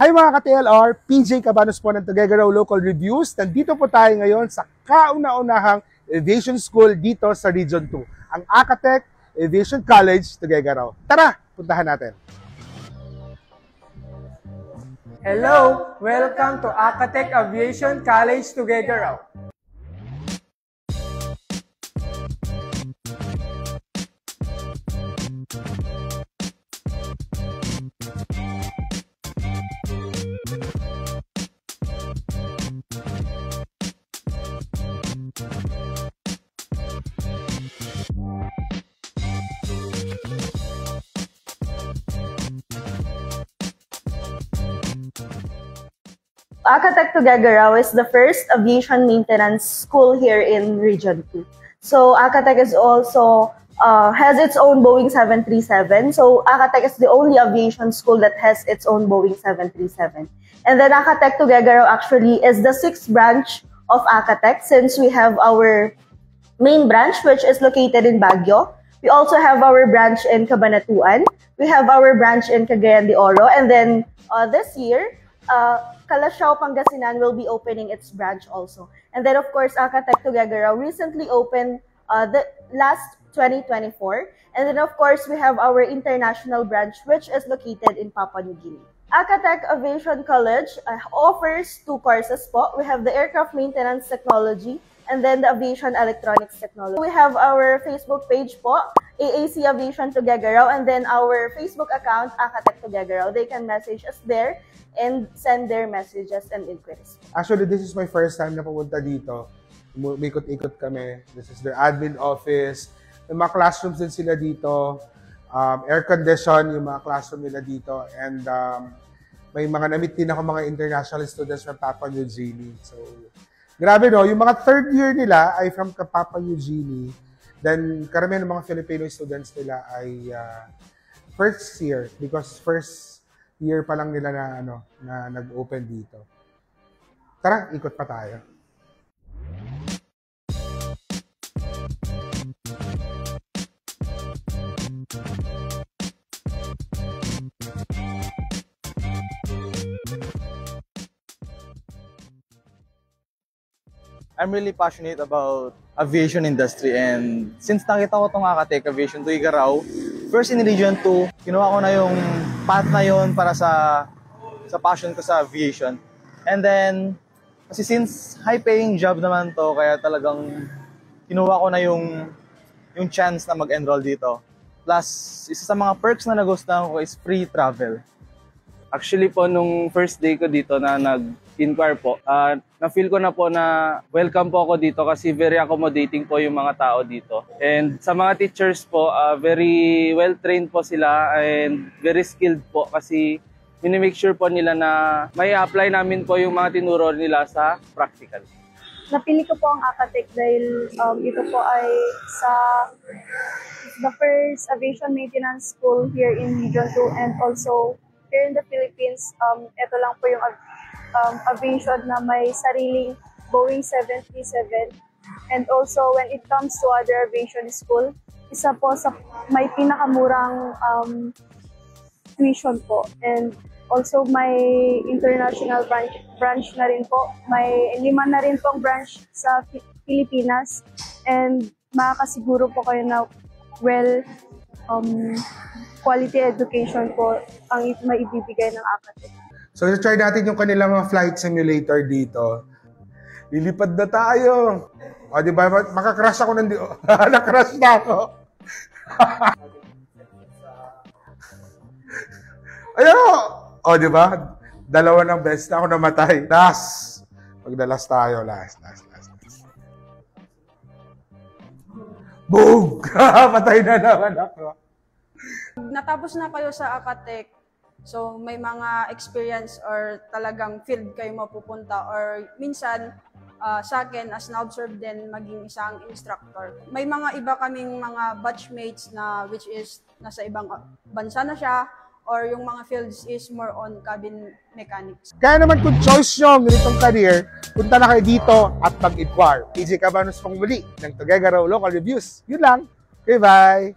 Hi mga ka-TLR, PJ Cabanos po ng Tuguegarao Local Reviews. Nandito po tayo ngayon sa kauna-unahang Aviation School dito sa Region 2, ang Acatec Aviation College, Tuguegarao. Tara, puntahan natin. Hello! Welcome to Acatec Aviation College, Tuguegarao. Acatec Tuguegarao is the first aviation maintenance school here in Region 2. So Acatec is also has its own Boeing 737. So Acatec is the only aviation school that has its own Boeing 737. And then Acatec Tuguegarao actually is the 6th branch of Acatec, since we have our main branch, which is located in Baguio. We also have our branch in Cabanatuan. We have our branch in Cagayan de Oro. And then this year, Calasiao, Pangasinan will be opening its branch also. And then, of course, Acatec Tuguegarao recently opened the last 2024. And then, of course, we have our international branch, which is located in Papua New Guinea. Acatec Aviation College offers 2 courses po. We have the Aircraft Maintenance Technology and then the Aviation Electronics Technology. We have our Facebook page po, AAC Aviation Tuguegarao, and then our Facebook account, Acatec Tuguegarao. They can message us there and send their messages and inquiries. Actually, this is my first time na pumunta dito. Umikot-ikot kami. This is their admin office. May mga classrooms din sila dito. Air condition yung mga classroom nila dito. And may mga na-meet din ako mga international students from Papua New Guinea. So, grabe no, yung mga third year nila ay from Papua New Guinea. Then, karamihan ng mga Filipino students nila ay first year, because first year pa lang nila na nag-open dito. Tara, ikot pa tayo. I'm really passionate about aviation industry, and since nakita ko itong Acatec Aviation Tuguegarao, first in Region 2, kinuha ko na yung path na yun para sa passion ko sa aviation. And then, kasi since high-paying job naman to, kaya talagang kinuha ko na yung chance na mag-enroll dito. Plus, isa sa mga perks na nagustuhan ko is free travel. Actually po, nung first day ko dito na nag-inquire po, na-feel ko na po na welcome po ako dito kasi very accommodating po yung mga tao dito. And sa mga teachers po, very well-trained po sila and very skilled po kasi minimake sure po nila na may apply namin po yung mga tinuro nila sa practical. Napili ko po ang Acatec dahil ito po ay the first aviation maintenance school here in Region 2, and also here in the Philippines, ito lang po yung aviation na may sariling Boeing 737. And also, when it comes to other aviation school, isa po sa may pinakamurang tuition po. And also, may international branch na rin po. May 5 na rin pong branch sa Pilipinas. And makakasiguro po kayo na quality education po ang maibibigay ng Acatec. So, try natin yung kanilang mga flight simulator dito. Lilipad na tayo. O, di ba? Makakrush ako nandito. Nakrush na ako. Ayun! O, di ba? Dalawa ng best na ako namatay. Last. Magdalas tayo. Last. Boom! Patay na naman ako. Natapos na kayo sa Acatec, so may mga experience or talagang field kayo mapupunta, or minsan sa akin as na-observe din maging isang instructor. May mga iba kaming mga batchmates na which is nasa ibang bansa na siya, or yung mga fields is more on cabin mechanics. Kaya naman kung choice nyo ang ganitong career, punta na kayo dito at mag-inquire. PJ Cabanos pong muli ng Tuguegarao Local Reviews. Yun lang. Okay, bye!